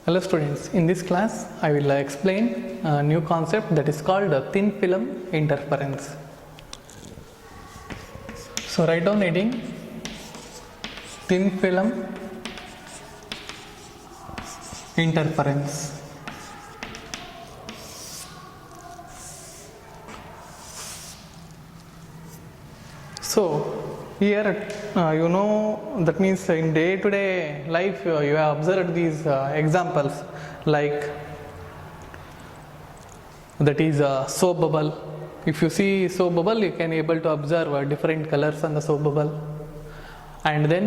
Hello students, in this class I will explain a new concept that is called thin film interference. So write down heading thin film interference. So here that means in day to day life you have observed these examples like that is soap bubble. If you see soap bubble, you can able to observe different colors on the soap bubble, and then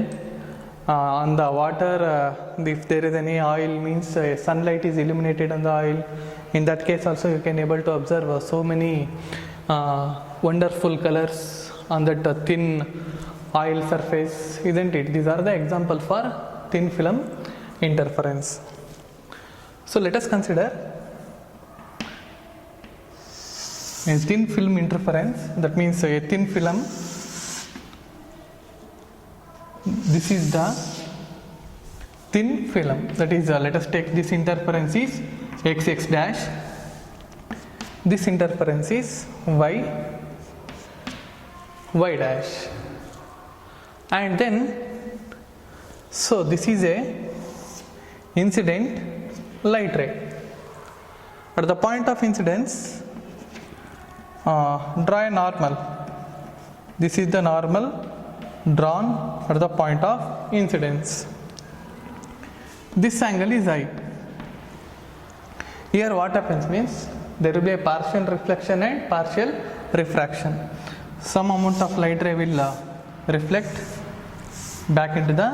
on the water if there is any oil means sunlight is illuminated on the oil. In that case also you can able to observe so many wonderful colors on that thin oil surface, isn't it? These are the examples for thin film interference. So let us consider a thin film interference. That means a thin film, this is the thin film, that is let us take this interference is xx dash, this interference is y dash, and then so this is a incident light ray. At the point of incidence, draw a normal. This is the normal drawn at the point of incidence. This angle is I. Here what happens means there will be a partial reflection and partial refraction. Some amount of light ray will reflect back into the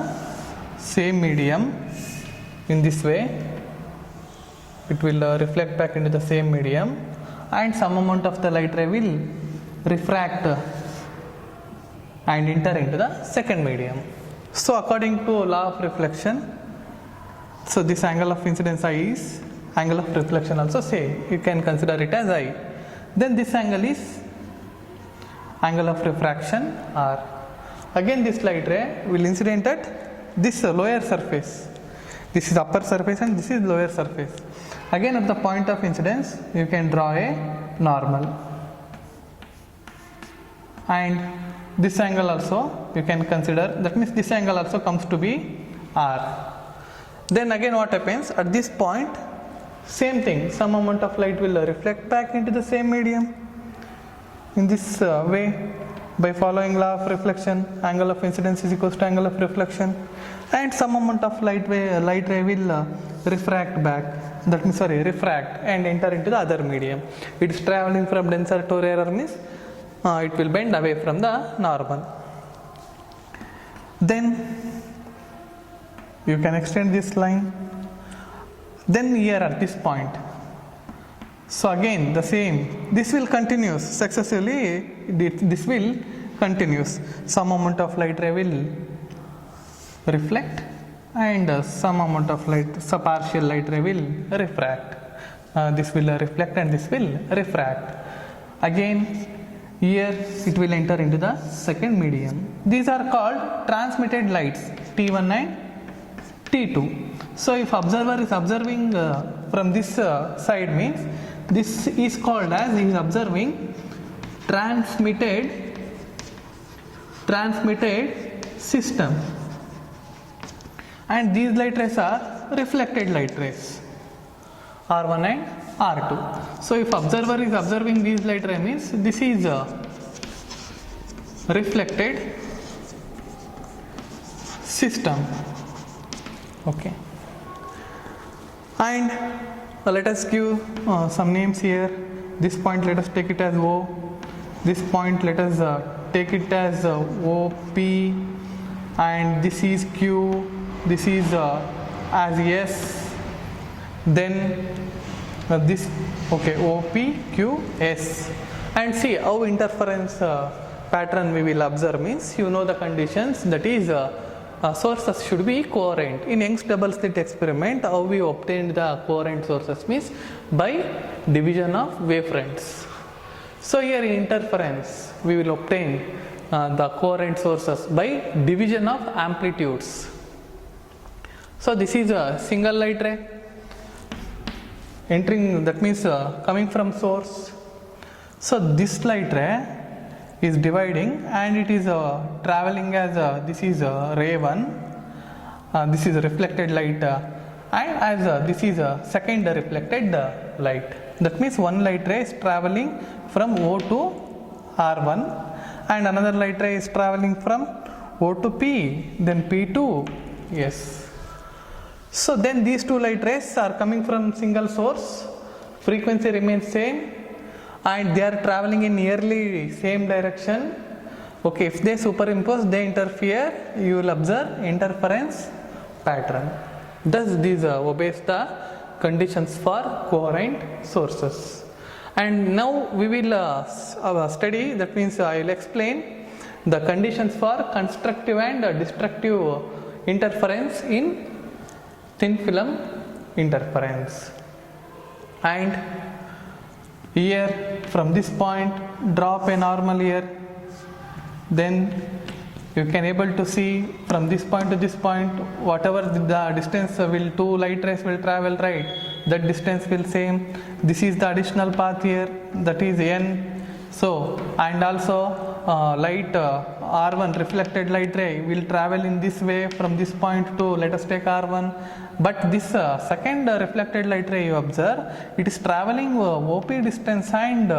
same medium. In this way it will reflect back into the same medium, and some amount of the light ray will refract and enter into the second medium. So according to law of reflection, so this angle of incidence I is, angle of reflection also same, you can consider it as I. Then this angle is angle of refraction R. Again this light ray will incident at this lower surface. This is upper surface and this is lower surface. Again at the point of incidence you can draw a normal, and this angle also you can consider, that means this angle also comes to be R. Then again what happens at this point, same thing, some amount of light will reflect back into the same medium. In this way, by following law of reflection, angle of incidence is equals to angle of reflection, and some amount of light ray will refract back, that means refract and enter into the other medium. It is traveling from denser to rarer means it will bend away from the normal. Then you can extend this line. Then here at this point, so again the same, this will continue successively, this will continues. Some amount of light ray will reflect and some amount of light, some partial light ray will refract. This will reflect and this will refract. Again here it will enter into the second medium. These are called transmitted lights T1 and T2. So if observer is observing from this side means this is called as he is observing transmitted system, and these light rays are reflected light rays R1 and R2. So if observer is observing these light ray means this is a reflected system. Okay, and let us give some names here. This point let us take it as O, this point let us take it as OP, and this is Q, this is as S, then this OP, Q, S. And see how interference pattern we will observe means you know the conditions, that is sources should be coherent. In Young's double slit experiment, how we obtained the coherent sources means by division of wavefronts. So here in interference we will obtain the coherent sources by division of amplitudes. So this is a single light ray, entering, that means coming from source. So this light ray is dividing and it is traveling as this is ray 1, this is reflected light, and as this is a second reflected light. That means one light ray is traveling from O to R1 and another light ray is traveling from O to P, then P to S. So then these two light rays are coming from single source, frequency remains same and they are traveling in nearly same direction. Okay, if they superimpose, they interfere, you will observe interference pattern. Thus these obeys the conditions for coherent sources. And now we will study, that means I will explain the conditions for constructive and destructive interference in thin film interference. And here from this point drop a normal here, then you can able to see from this point to this point whatever the distance will two light rays will travel, right, that distance will same. This is the additional path here, that is n. So and also light R1 reflected light ray will travel in this way from this point to, let us take R1, but this second reflected light ray you observe, it is traveling OP distance and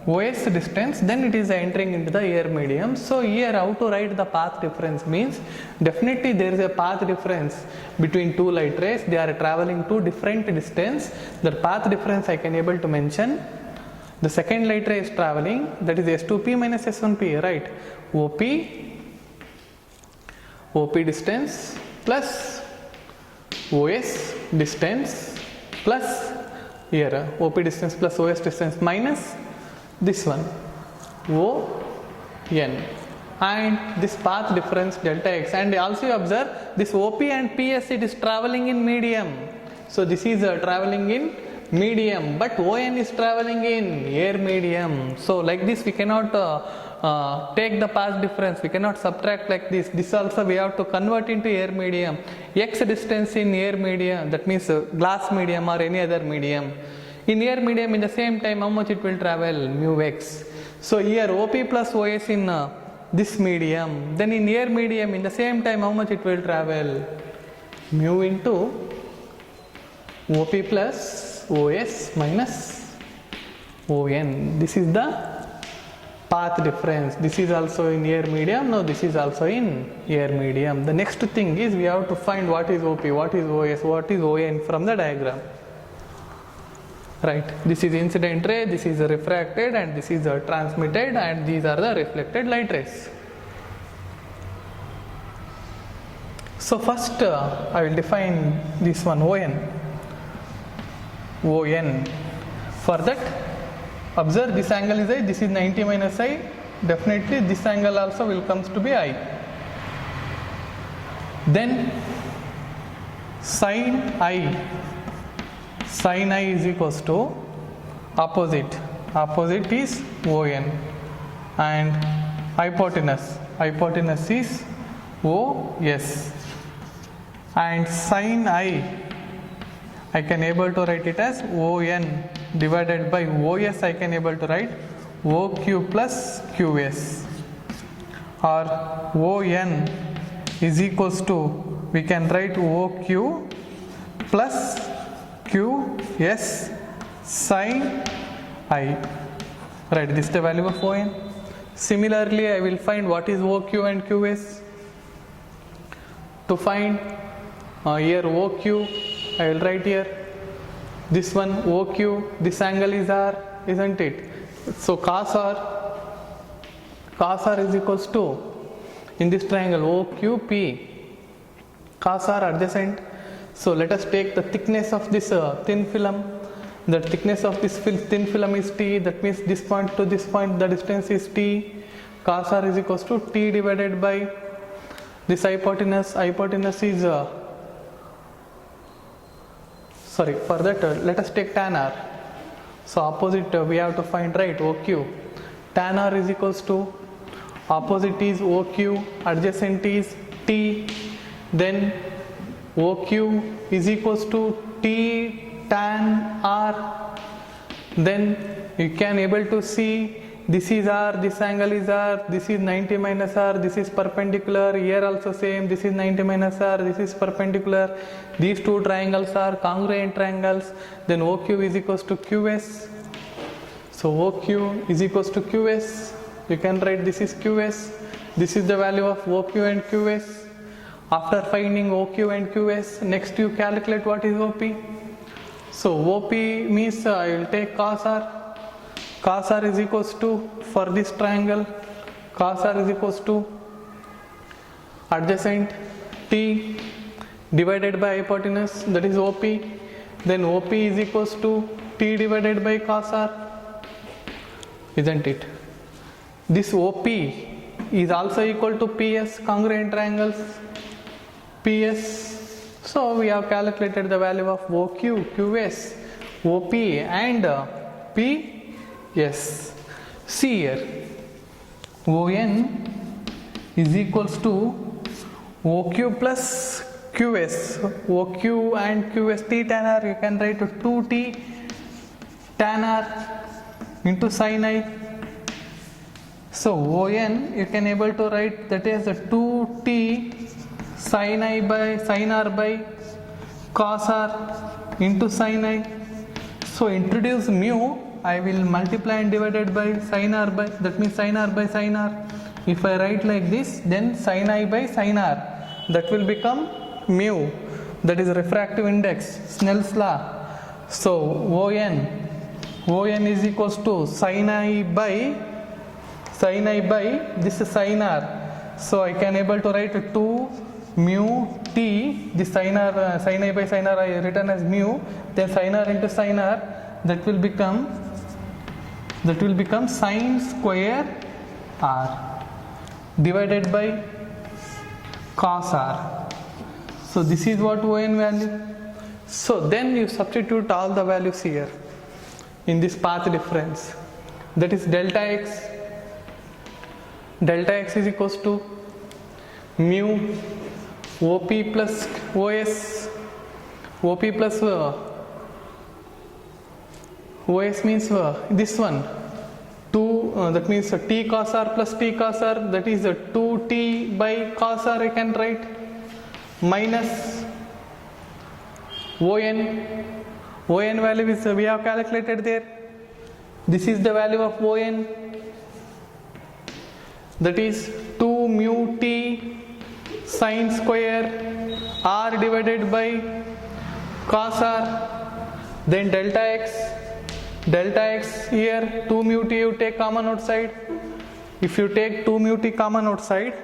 OS distance, then it is entering into the air medium. So here how to write the path difference means, definitely there is a path difference between two light rays, they are traveling to different distance. The path difference I can able to mention. The second light ray is traveling, that is S2P minus S1P, right? OP distance plus OS distance plus here OP distance plus OS distance minus this one ON, and this path difference delta x. And also you observe this OP and PS, it is traveling in medium. So this is traveling in medium, but ON is traveling in air medium. So like this we cannot take the path difference, we cannot subtract like this. This also we have to convert into air medium. X distance in air medium, that means glass medium or any other medium. In air medium in the same time how much it will travel, mu x. So here OP plus OS in this medium, then in air medium in the same time how much it will travel, mu into OP plus OS minus ON. This is the path difference. This is also in air medium, no, this is also in air medium. The next thing is we have to find what is OP, what is OS, what is ON from the diagram. Right, this is incident ray, this is refracted, and this is transmitted, and these are the reflected light rays. So first I will define this one ON. For that, observe this angle is I, this is 90 minus I, definitely this angle also will comes to be I. Then sin I is equals to opposite is ON, and hypotenuse is OS, and sin I can able to write it as ON divided by OS, I can able to write OQ plus QS, or ON is equals to, we can write OQ plus QS sin I. Right, this is the value of ON. Similarly, I will find what is OQ and QS. To find here OQ, I will write here this one OQ, this angle is R, isn't it? So cos R is equals to, in this triangle OQP, cos R adjacent. So let us take the thickness of this thin film. The thickness of this thin film is T, that means this point to this point the distance is T. Cos R is equals to T divided by this hypotenuse. Hypotenuse is for that let us take tan R. So opposite we have to find, right, OQ. Tan R is equals to, opposite is OQ, adjacent is T, then OQ is equals to T tan R. Then you can able to see this is R, this angle is R, this is 90 minus R, this is perpendicular, here also same, this is 90 minus R, this is perpendicular, these two triangles are congruent triangles, then OQ is equals to QS. So OQ is equals to QS, you can write this is QS, this is the value of OQ and QS. After finding OQ and QS, next you calculate what is OP. So OP means I will take cos R. Cos R is equals to, for this triangle, cos R is equals to adjacent T divided by hypotenuse, that is OP. Then OP is equals to T divided by cos R, isn't it? This OP is also equal to PS, congruent triangles, PS. So we have calculated the value of OQ, QS, OP and P. Yes, see here, ON is equals to OQ plus QS. OQ and QS T tan R, you can write 2T tan R into sin I. So ON you can able to write that is 2T sin I by sin R by cos R into sin I. So introduce mu, I will multiply and divided by sin R by, that means sin R by sin R. If I write like this, then sin I by sin R, that will become mu, that is refractive index, Snell's law. So ON is equals to sin I by this is sin R. So I can able to write 2 mu T, this sin R, sin I by sin R I written as mu, then sin R into sin R, that will become sin square R divided by cos R. So this is what ON value. So then you substitute all the values here in this path difference, that is delta x. Delta x is equals to mu OP plus OS. OP plus OS means this one 2, that means T cos R plus T cos R, that is 2T by cos R I can write, minus ON value is we have calculated there. This is the value of ON, that is 2 mu T sin square R divided by cos R, then delta x here 2 mu T you take common outside. If you take 2 mu T common outside,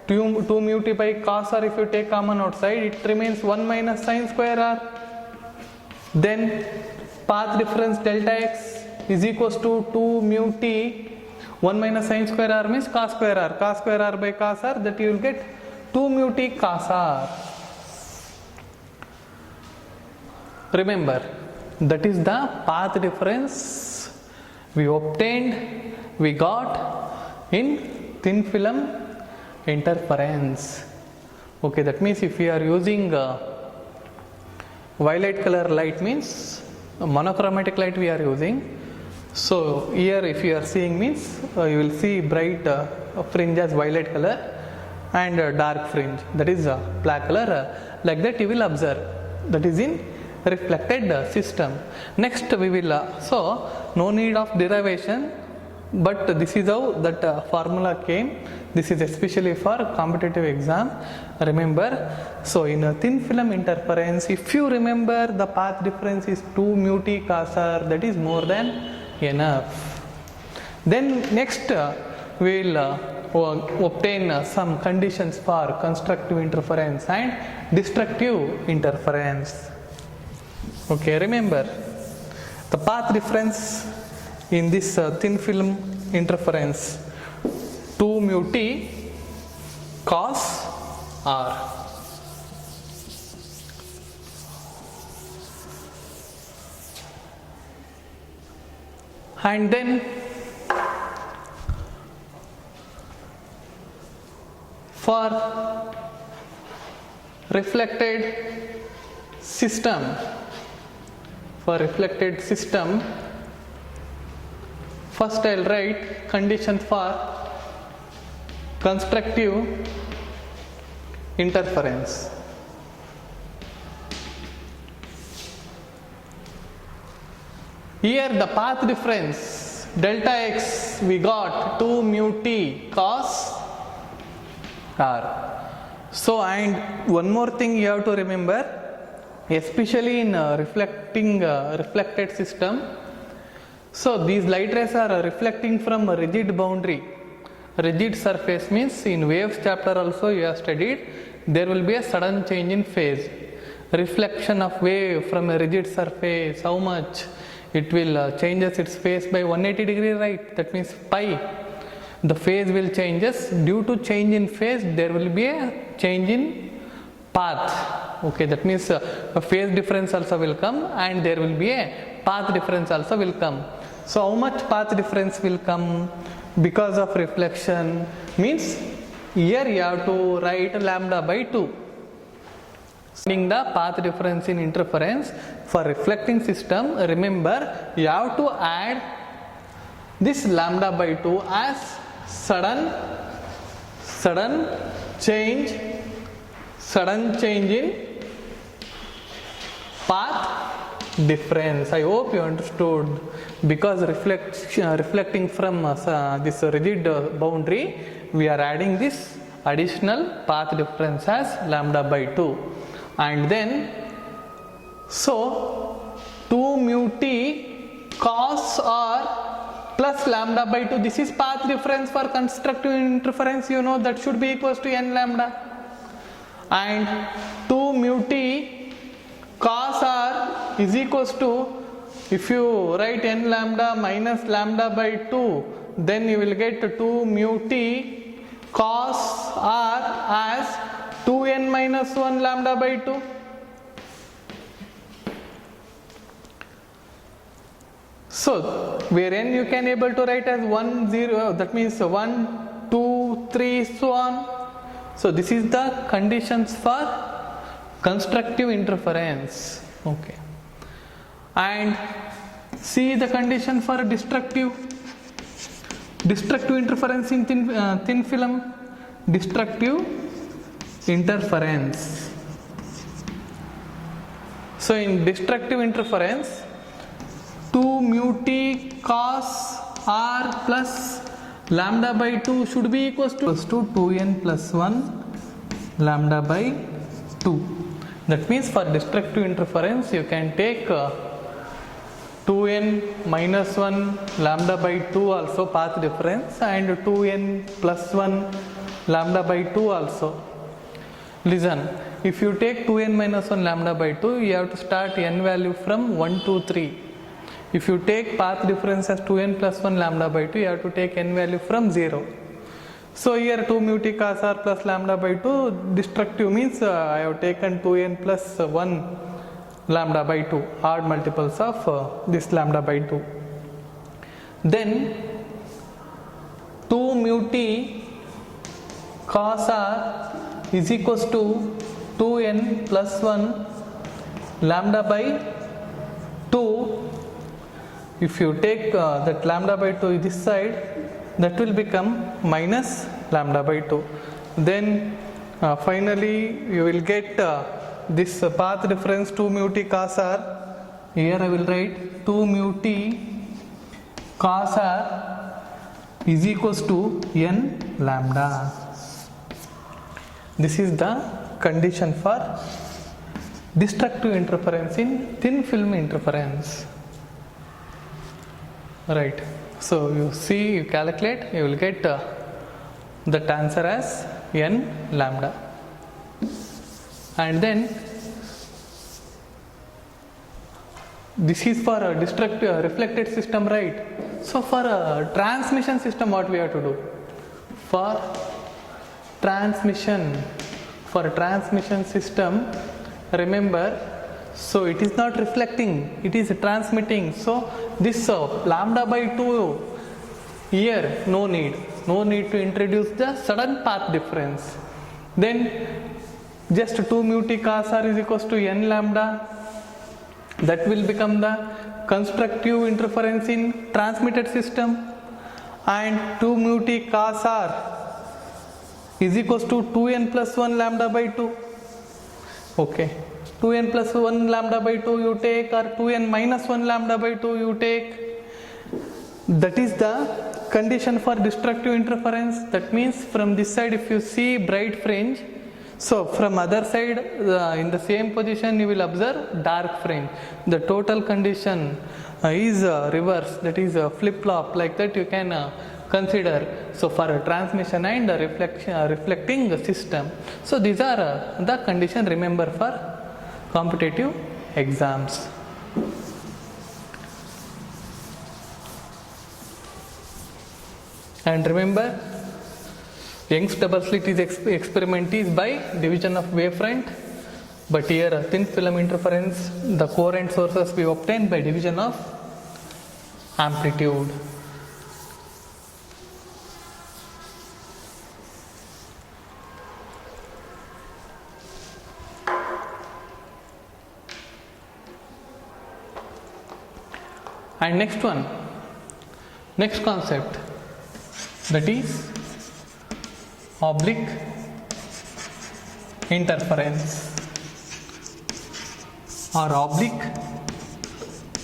2 mu T by cos R if you take common outside, it remains 1 minus sin square R. Then path difference delta x is equals to 2 mu T, 1 minus sin square R means cos square R by cos R, that you will get 2 mu T cos R. Remember, that is the path difference we obtained, we got in thin film interference. Okay, that means if we are using violet color light means monochromatic light we are using. So here if you are seeing means you will see bright fringe as violet color and dark fringe, that is black color, like that you will observe, that is in reflected system. Next we will so no need of derivation, but this is how that formula came. This is especially for competitive exam, remember. So in a thin film interference, if you remember the path difference is 2 mu T cos R, that is more than enough. Then next we will obtain some conditions for constructive interference and destructive interference. Okay, remember the path difference in this thin film interference 2 mu T cos R. And then for reflected system for reflected system, first I'll write condition for constructive interference. Here the path difference delta x we got 2 mu t cos r. So, and one more thing you have to remember, especially in reflected system. So these light rays are reflecting from a rigid boundary. Rigid surface means in waves chapter also you have studied, there will be a sudden change in phase. Reflection of wave from a rigid surface, how much it will changes its phase by 180 degree, right? That means pi. The phase will changes. Due to change in phase, there will be a change in path. Okay, that means a phase difference also will come, and there will be a path difference also will come. So how much path difference will come because of reflection means here you have to write lambda by 2. Finding the path difference in interference for reflecting system, remember you have to add this lambda by 2 as sudden change in path difference. I hope you understood, because reflecting from this rigid boundary, we are adding this additional path difference as lambda by 2, and then so 2 mu t cos r plus lambda by 2, this is path difference for constructive interference, you know that should be equals to n lambda, and 2 mu t cos r is equals to, if you write n lambda minus lambda by 2, then you will get 2 mu t cos r as 2n minus 1 lambda by 2. So where n you can able to write as 1 0, that means 1 2 3 so on. So this is the conditions for constructive interference. Okay, and see the condition for destructive interference in thin film. Destructive interference. So in destructive interference, 2 mu t cos r plus lambda by 2 should be equals to 2n plus 1 lambda by 2. That means for destructive interference you can take 2n minus 1 lambda by 2 also path difference, and 2n plus 1 lambda by 2 also. Listen, if you take 2n minus 1 lambda by 2, you have to start n value from 1 to 3. If you take path difference as 2n plus 1 lambda by 2, you have to take n value from 0. So here 2 mu t cos r plus lambda by 2, destructive means I have taken 2n plus 1 lambda by 2, odd multiples of this lambda by 2. Then 2 mu t cos r is equals to 2n plus 1 lambda by 2. If you take that lambda by 2 this side, that will become minus lambda by 2. Then finally you will get this path difference 2 mu t cos r. Here I will write 2 mu t cos r is equals to n lambda. This is the condition for destructive interference in thin film interference. Right. So you see, you calculate, you will get that answer as n lambda. And then this is for a destructive reflected system, right? So for a transmission system, what we have to do? For transmission system, remember, so it is not reflecting, it is transmitting. So this lambda by 2 here no need to introduce the sudden path difference. Then just 2 mu t cos r is equals to n lambda, that will become the constructive interference in transmitted system, and 2 mu t cos r is equals to 2n plus 1 lambda by 2. Okay, 2n plus 1 lambda by 2 you take, or 2n minus 1 lambda by 2 you take. That is the condition for destructive interference. That means from this side if you see bright fringe, so from other side in the same position you will observe dark fringe. The total condition is reverse, that is flip-flop, like that you can consider. So for a transmission and reflecting the system. So these are the condition, remember, for competitive exams. And remember, Young's double slit is experiment is by division of wavefront, but here thin film interference, the coherent sources we obtain by division of amplitude. And next one, next concept, that is oblique interference or oblique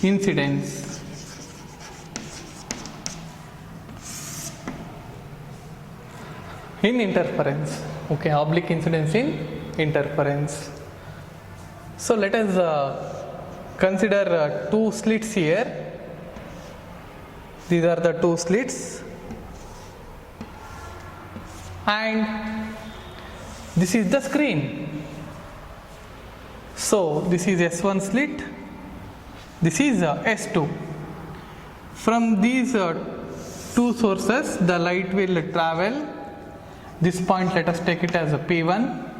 incidence. In interference, okay, oblique incidence in interference. So let us consider two slits here. These are the two slits, and this is the screen. So this is S1 slit, this is S2. From these two sources the light will travel. This point, let us take it as a P1,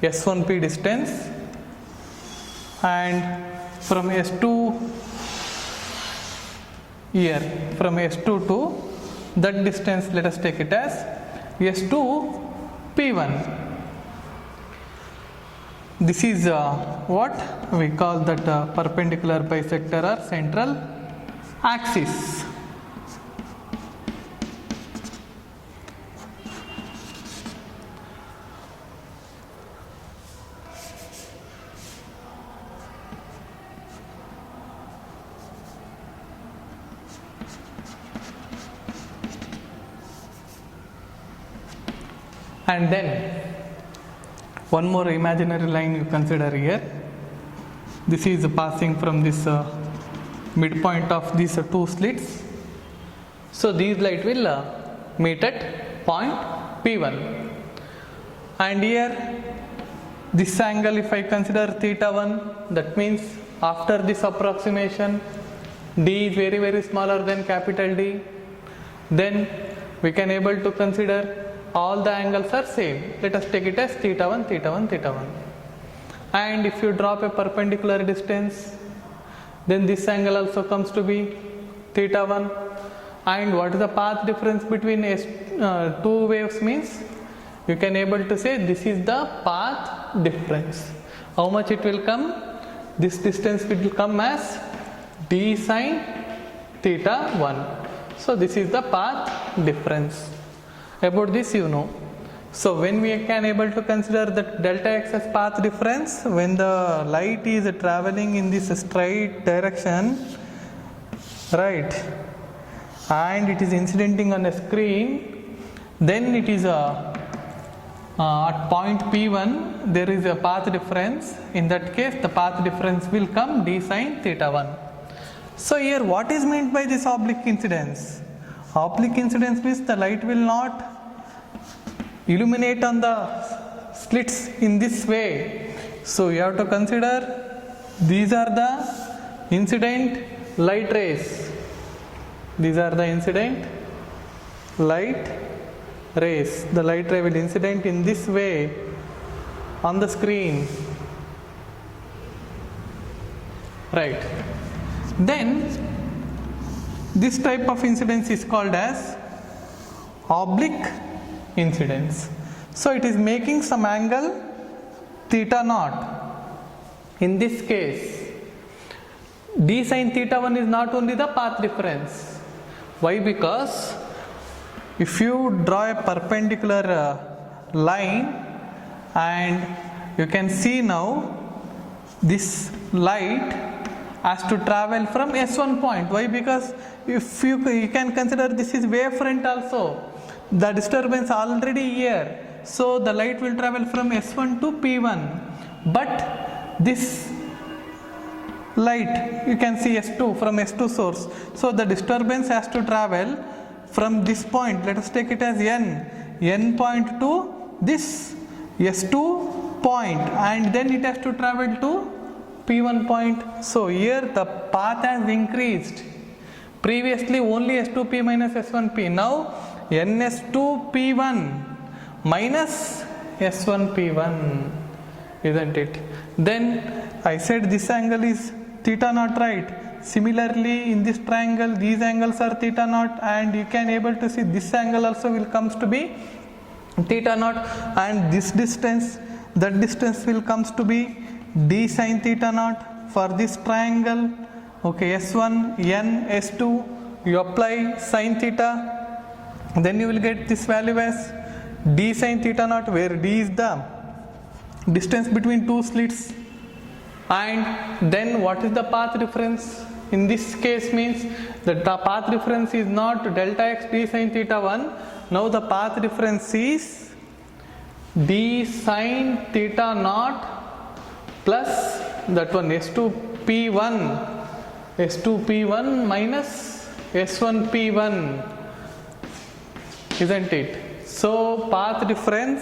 S1P distance, and from S2 here, from S2 to that distance, let us take it as S2 P1. This is what we call that perpendicular bisector or central axis. And then one more imaginary line you consider here. This is passing from this midpoint of these two slits. So these light will meet at point P1. And here this angle, if I consider theta 1, that means after this approximation D is very, very smaller than capital D. Then we can able to consider all the angles are same. Let us take it as theta 1, theta 1, theta 1. And if you drop a perpendicular distance, then this angle also comes to be theta 1. And what is the path difference between two waves means? You can able to say this is the path difference. How much it will come? This distance will come as d sine theta 1. So this is the path difference. About this you know. So when we can able to consider that delta x as path difference, when the light is traveling in this straight direction, right, and it is incidenting on a screen, then it is at point P1 there is a path difference. In that case the path difference will come d sine theta 1. So here what is meant by this oblique incidence? Oblique incidence means the light will not illuminate on the slits in this way. So you have to consider these are the incident light rays. These are the incident light rays. The light ray will incident in this way on the screen. Right. Then this type of incidence is called as oblique incidence. So it is making some angle theta naught. In this case, d sin theta 1 is not only the path difference. Why? Because if you draw a perpendicular line and you can see now this light has to travel from S1 point. Why? Because if you can consider this is wavefront also, the disturbance already here, so the light will travel from S1 to P1, but this light you can see S2 from S2 source, so the disturbance has to travel from this point, let us take it as n point to this S2 point, and then it has to travel to P1 point. So here the path has increased. Previously only S2P minus S1P, now NS2P1 minus S1P1, isn't it? Then I said this angle is theta naught, right? Similarly in this triangle these angles are theta naught, and you can able to see this angle also will comes to be theta naught, and this distance, that distance will comes to be d sin theta naught for this triangle. Okay, S1, N, S2, you apply sin theta, then you will get this value as d sin theta naught, where d is the distance between two slits, and then what is the path difference? In this case means that the path difference is not delta x d sin theta 1, now the path difference is d sin theta naught plus that one S2P1 minus S1P1, isn't it? So path difference,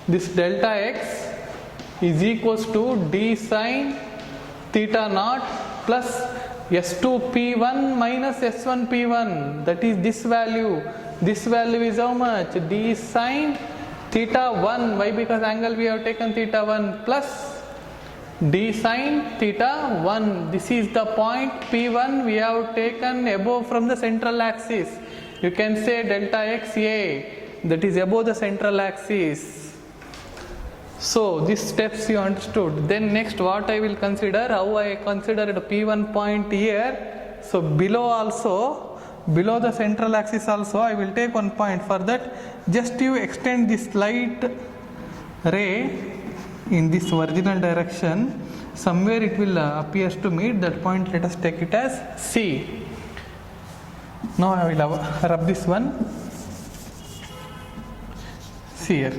this delta x is equals to d sin theta naught plus S2P1 minus S1P1, that is this value. This value is how much? D sin theta 1. Why? Because angle we have taken theta 1 plus d sin theta 1. This is the point P1 we have taken above from the central axis. You can say delta x A, that is above the central axis. So these steps you understood. Then next what I will consider, how I considered P1 point here. So below also, below the central axis also I will take one point. For that just you extend this light ray in this original direction, somewhere it will appears to meet that point. Let us take it as C. Now I will rub this one. See here.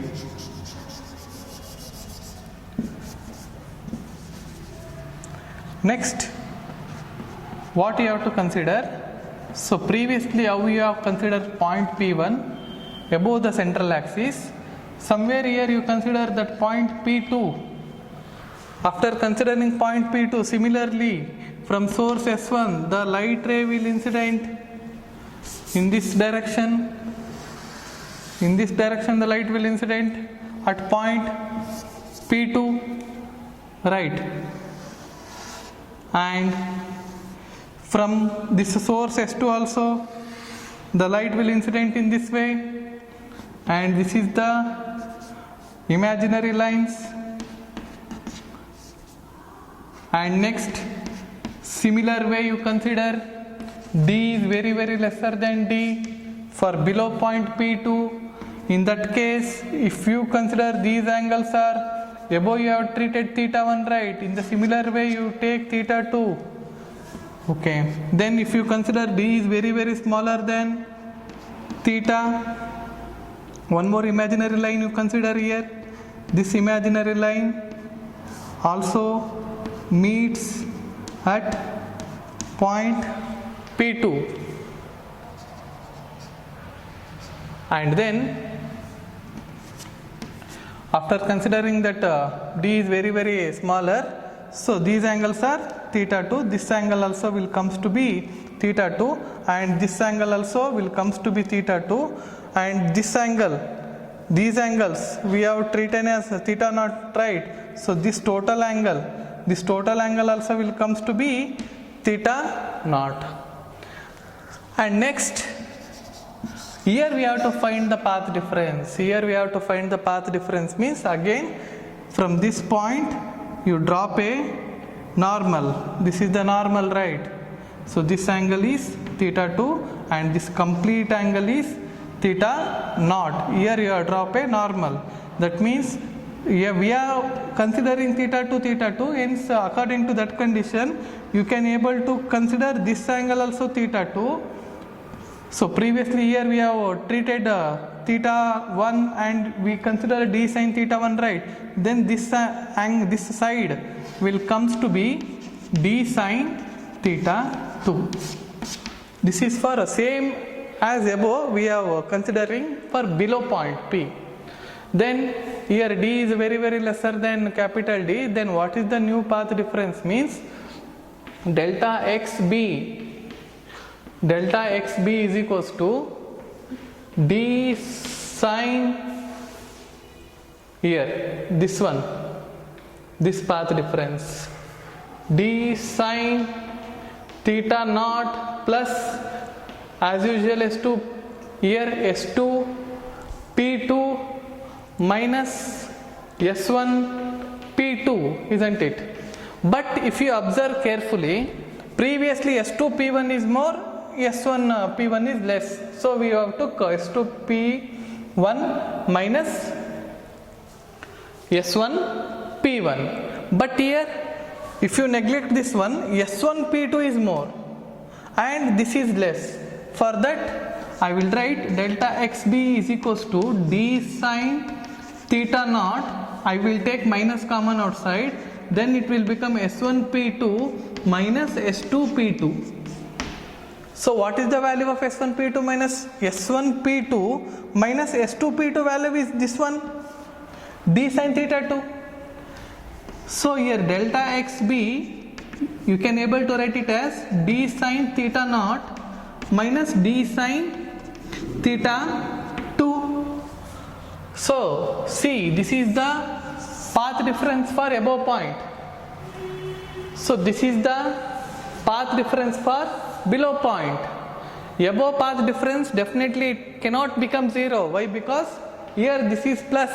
Next, what you have to consider? So previously how you have considered point P1 above the central axis, somewhere here you consider that point P2. After considering point P2, similarly from source S1 the light ray will incident in this direction. In this direction the light will incident at point P2, right? And from this source S2 also the light will incident in this way, and this is the imaginary lines. And next similar way you consider D is very lesser than D for below point P2. In that case if you consider these angles are above, you have treated theta 1, right? In the similar way you take theta 2. Okay, then if you consider D is very smaller than theta, one more imaginary line you consider here. This imaginary line also meets at point P2, and then after considering that D is very smaller, so these angles are theta 2, this angle also will comes to be theta 2, and this angle also will comes to be theta 2, and this angle, these angles we have treated as theta naught, right? So this total angle also will comes to be theta naught. And next here we have to find the path difference. Here we have to find the path difference means again from this point you drop a normal. This is the normal, right? So this angle is theta 2 and this complete angle is theta naught. Here you have drop a normal. That means we are considering theta 2, hence according to that condition you can able to consider this angle also theta 2. So previously here we have treated theta 1 and we consider d sin theta 1, right? Then this side will comes to be d sin theta 2. This is for same as above we are considering for below point P. Then here d is very lesser than capital D. Then what is the new path difference? Means delta xb is equals to d sin, here this one, this path difference, d sin theta naught plus as usual S2, here S2 P2 minus S1 P2, isn't it? But if you observe carefully, previously S2 P1 is more, S1 P1 is less. So we have to S2 P1 minus S1 P1. But here if you neglect this one, S1 P2 is more and this is less. For that I will write delta xb is equals to d sin theta naught. I will take minus common outside, then it will become S1 P2 minus S2 P2. So what is the value of S1 P2 minus S1 P2 minus S2 P2 value is this one, d sin theta 2. So here delta xb you can able to write it as d sin theta naught minus d sin theta 2. So see, this is the path difference for above point. So this is the path difference for below point. Above path difference definitely it cannot become 0. Why? Because here this is plus.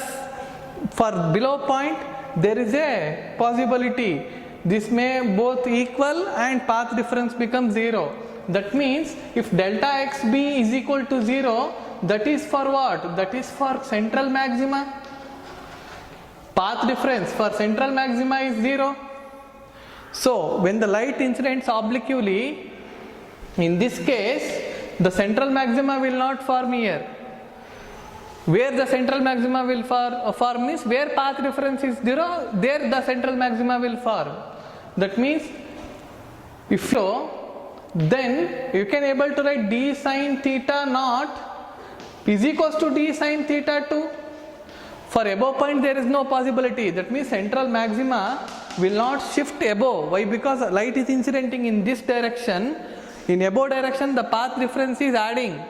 For below point there is a possibility this may both equal and path difference become 0. That means if delta xb is equal to 0, that is for what? That is for central maxima. Path difference for central maxima is 0. So when the light incidents obliquely, in this case the central maxima will not form here. Where the central maxima will form is where path difference is 0, there the central maxima will form. That means if so, then you can able to write d sin theta naught is equals to d sin theta 2. For above point there is no possibility. That means central maxima will not shift above. Why? Because light is incidenting in this direction. In above direction the path difference is adding.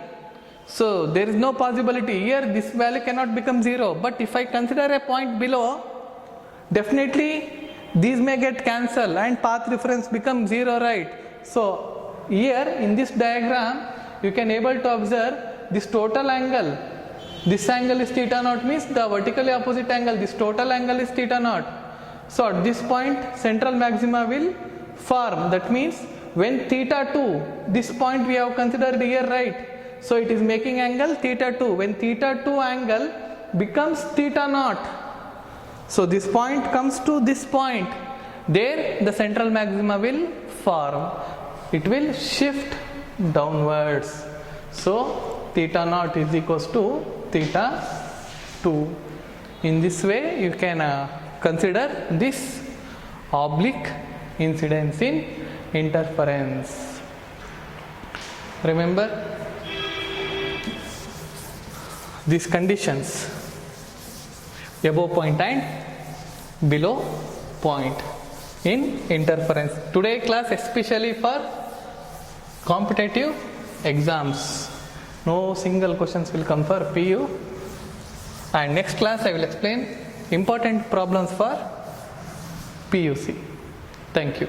So there is no possibility. Here this value cannot become 0. But if I consider a point below, definitely these may get cancelled and path difference becomes 0, right? So here in this diagram you can able to observe this total angle. This angle is theta naught, means the vertically opposite angle. This total angle is theta naught. So at this point central maxima will form. That means when theta 2, this point we have considered here, right? So it is making angle theta 2. When theta 2 angle becomes theta naught, so this point comes to this point, there the central maxima will form. It will shift downwards. So theta naught is equals to theta 2. In this way you can consider this oblique incidence in interference. Remember these conditions, above point and below point in interference. Today class especially for competitive exams. No single questions will come for PU, and next class I will explain important problems for PUC. Thank you.